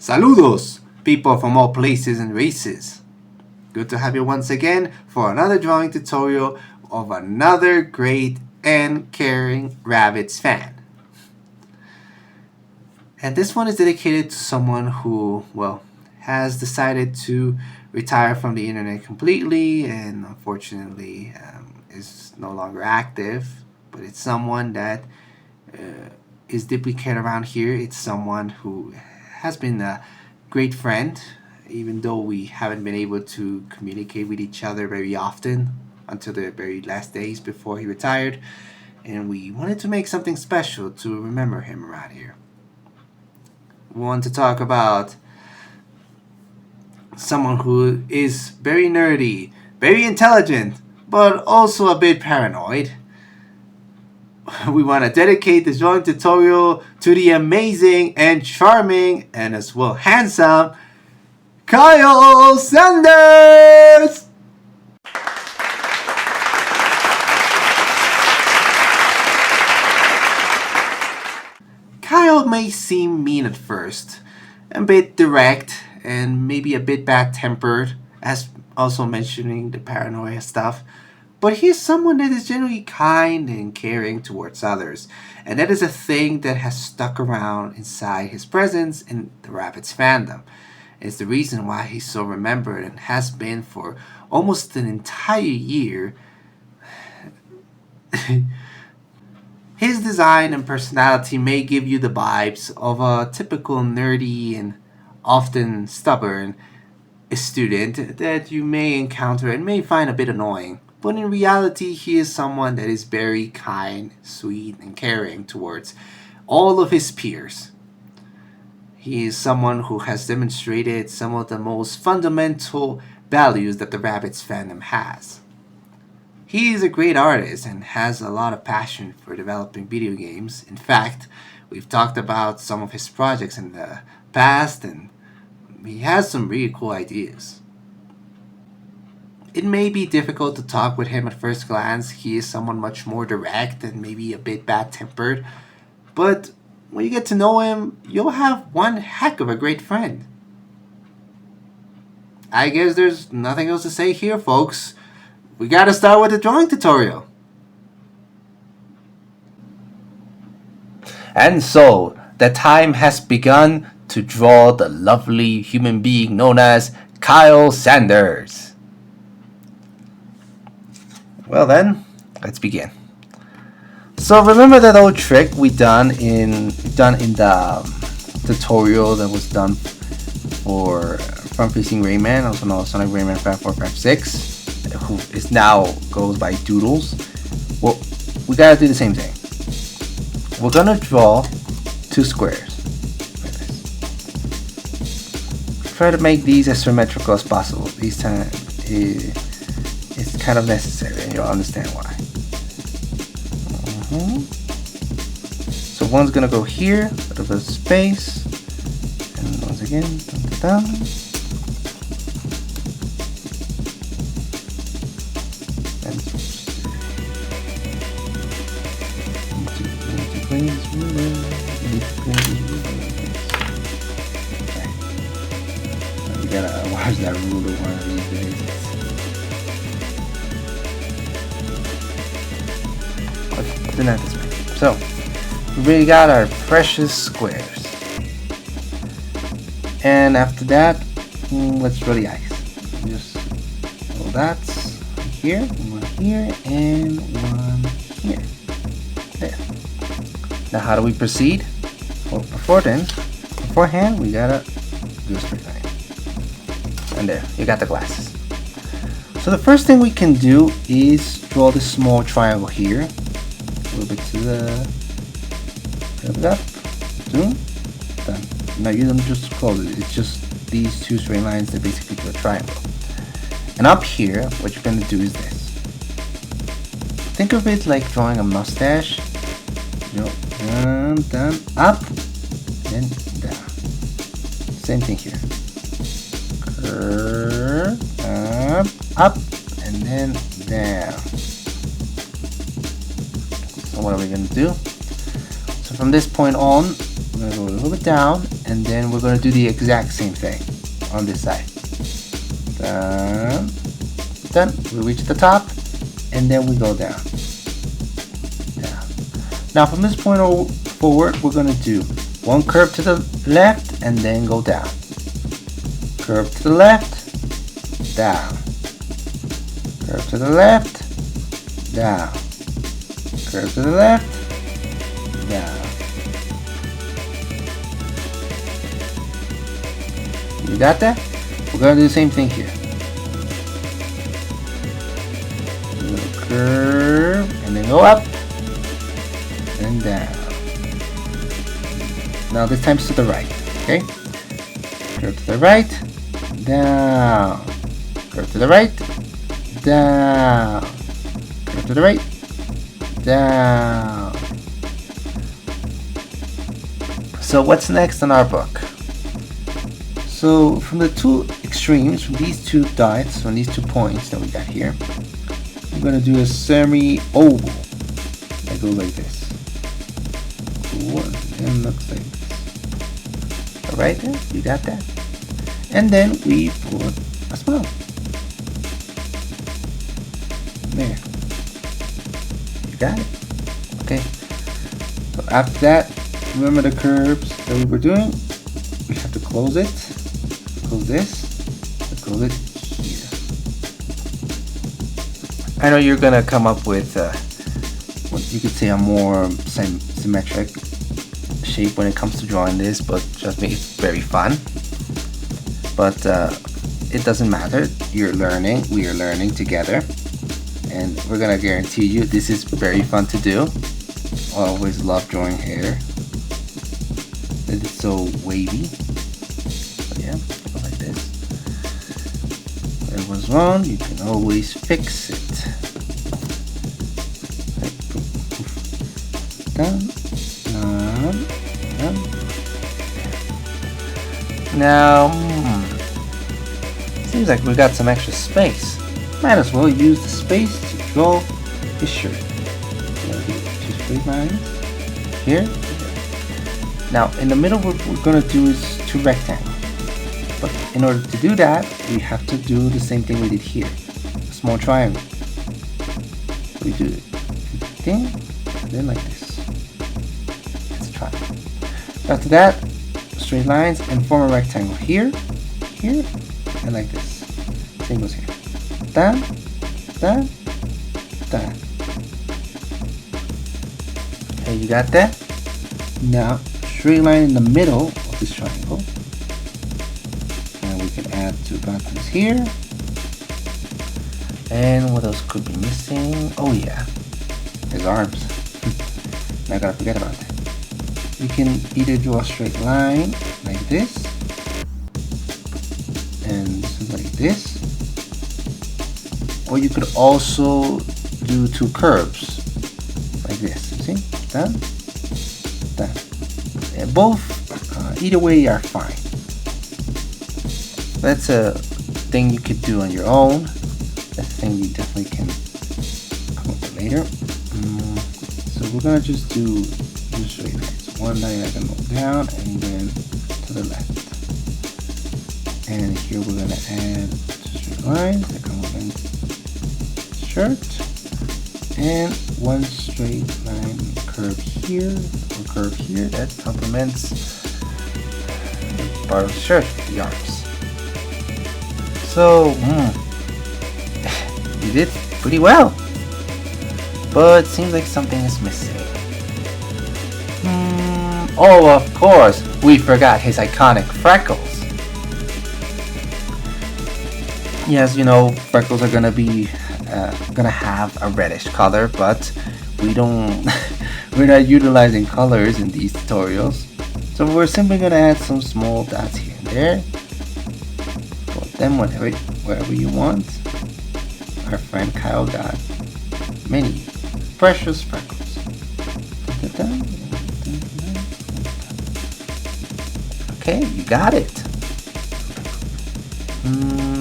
Saludos, people from all places and races. Good to have you once again for another drawing tutorial of another great and caring Rabbids fan. And this one is dedicated to someone who, well, has decided to retire from the internet completely and unfortunately is no longer active. But it's someone that is deeply cared around here. It's someone who has been a great friend, even though we haven't been able to communicate with each other very often until the very last days before he retired. And we wanted to make something special to remember him around here. We want to talk about someone who is very nerdy, very intelligent, but also a bit paranoid. We want to dedicate this drawing tutorial to the amazing and charming and as well handsome Kyle Sanders! Kyle may seem mean at first, a bit direct, and maybe a bit bad-tempered, as also mentioning the paranoia stuff. But he's someone that is generally kind and caring towards others, and that is a thing that has stuck around inside his presence in the Rabbids fandom. It's the reason why he's so remembered and has been for almost an entire year. His design and personality may give you the vibes of a typical nerdy and often stubborn student that you may encounter and may find a bit annoying. But in reality, he is someone that is very kind, sweet, and caring towards all of his peers. He is someone who has demonstrated some of the most fundamental values that the Rabbids fandom has. He is a great artist and has a lot of passion for developing video games. In fact, we've talked about some of his projects in the past and he has some really cool ideas. It may be difficult to talk with him at first glance. He is someone much more direct and maybe a bit bad-tempered. But when you get to know him, you'll have one heck of a great friend. I guess there's nothing else to say here, folks. We gotta start with the drawing tutorial. And so, the time has begun to draw the lovely human being known as Kyle Sanders. Well then, let's begin. So remember that old trick we done in the tutorial that was done for front-facing Rayman, also known as Sonic Rayman 5456, who is now goes by Doodles. Well, we gotta do the same thing. We're gonna draw two squares. Like this. Try to make these as symmetrical as possible. These time it's kind of necessary, and you'll understand why. So one's gonna go here, a little bit of space, and once again, dun, dun, dun. You gotta watch that ruler one of these days. Not this way. So we really got our precious squares, and after that, let's draw the eyes. Just roll dots here, one here, and one here. There. Now, how do we proceed? Well, beforehand, we gotta do a straight line, and there, you got the glasses. So the first thing we can do is draw this small triangle here. A little bit to the up, zoom, done. Now you don't just close it, it's just these two straight lines that basically do a triangle. And up here, what you're going to do is this. Think of it like drawing a mustache. Down, down, up, and down. Same thing here. Curve, up, and then down. So what are we going to do? So from this point on, we're going to go a little bit down and then we're going to do the exact same thing on this side. Done. Done. We reach the top, and then we go down. Down. Now from this point forward, we're going to do one curve to the left and then go down. Curve to the left, down. Curve to the left, down. Curve to the left, down. You got that? We're going to do the same thing here. Curve, and then go up, and down. Now this time to the right, okay? Curve to the right, down. Curve to the right, down. Curve to the right, down. So what's next in our book? So from the two extremes, from these two dots, from these 2 points that we got here, we're going to do a semi-oval that goes like this. Cool, and looks like this. Alright there, you got that? And then we put a smile. There. You got it. Okay. So after that, remember the curves that we were doing? We have to close it. Close this. Close it here. I know you're gonna come up with what you could say a more symmetric shape when it comes to drawing this, but trust me, it's very fun. But it doesn't matter. You're learning. We are learning together, and we're gonna guarantee you this is very fun to do. I always love drawing hair. It's so wavy. But yeah, go like this. If it was wrong, you can always fix it. Done. Done. Now, seems like we got some extra space. Might as well use the space to draw his shirt. Two straight lines here. Now, in the middle, what we're going to do is 2 rectangles. But in order to do that, we have to do the same thing we did here. A small triangle. We do it thing, and then like this. It's a triangle. After that, straight lines and form a rectangle here, here, and like this. Same goes here. Done, done, done. Okay, you got that? Now, straight line in the middle of this triangle. And we can add 2 buttons here. And what else could be missing? Oh yeah, his arms. I gotta forget about that. You can either draw a straight line like this, and like this, or you could also do 2 curves like this. You see? Done. Done. And both, either way, are fine. That's a thing you could do on your own. That's a thing you definitely can come up with later. So we're gonna just do straight lines. One line I can move down and then to the left. And here we're gonna add 2 straight lines that come up in shirt, and 1 straight line curve here or curve here that complements the part of the shirt, the arms. So you did pretty well, but it seems like something is missing. Oh, of course, we forgot his iconic freckles. Yes, you know, freckles are gonna be gonna have a reddish color, but we don't we're not utilizing colors in these tutorials, so we're simply gonna add some small dots here and there. Put them wherever you want. Our friend Kyle got many precious freckles. Okay, you got it.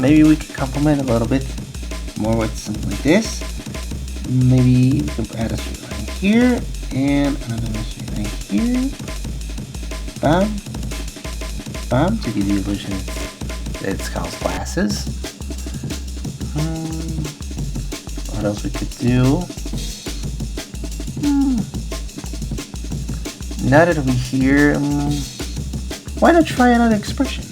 Maybe we could complement a little bit more with something like this. Maybe we can add a straight line here and another straight line here. Bam, thumb to give the illusion that it's Kyle's glasses. What else we could do? Now that we're here, why not try another expression?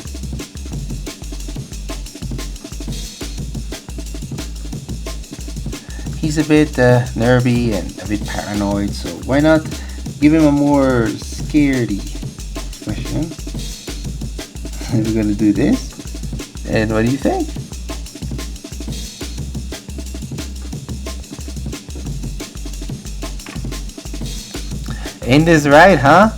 He's a bit nervy and a bit paranoid, so why not give him a more scaredy expression? We're gonna do this, and what do you think? Ain't this right, huh?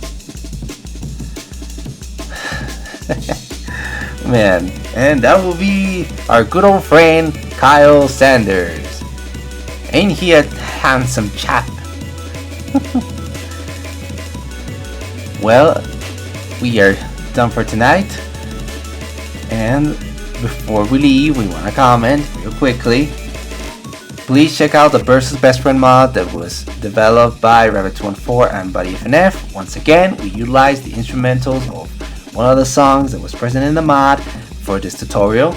Man, and that will be our good old friend Kyle Sanders. Ain't he a handsome chap? Well, we are done for tonight. And before we leave, we want to comment real quickly. Please check out the Versus Best Friend mod that was developed by RABBIDS14 and BuddyFNF. Once again, we utilized the instrumentals of one of the songs that was present in the mod for this tutorial.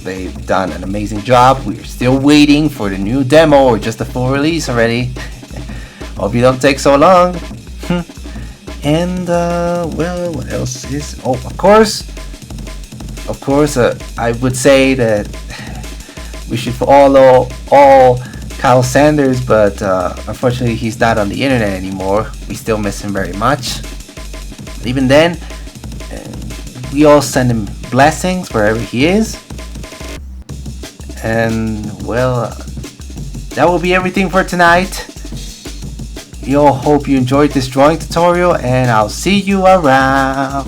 They've done an amazing job. We're still waiting for the new demo or just the full release already. Hope you don't take so long. And well, what else is? Oh, of course, I would say that we should follow all Kyle Sanders, but unfortunately he's not on the internet anymore. We still miss him very much. But even then, we all send him blessings wherever he is. And well, that will be everything for tonight. We all hope you enjoyed this drawing tutorial, and I'll see you around.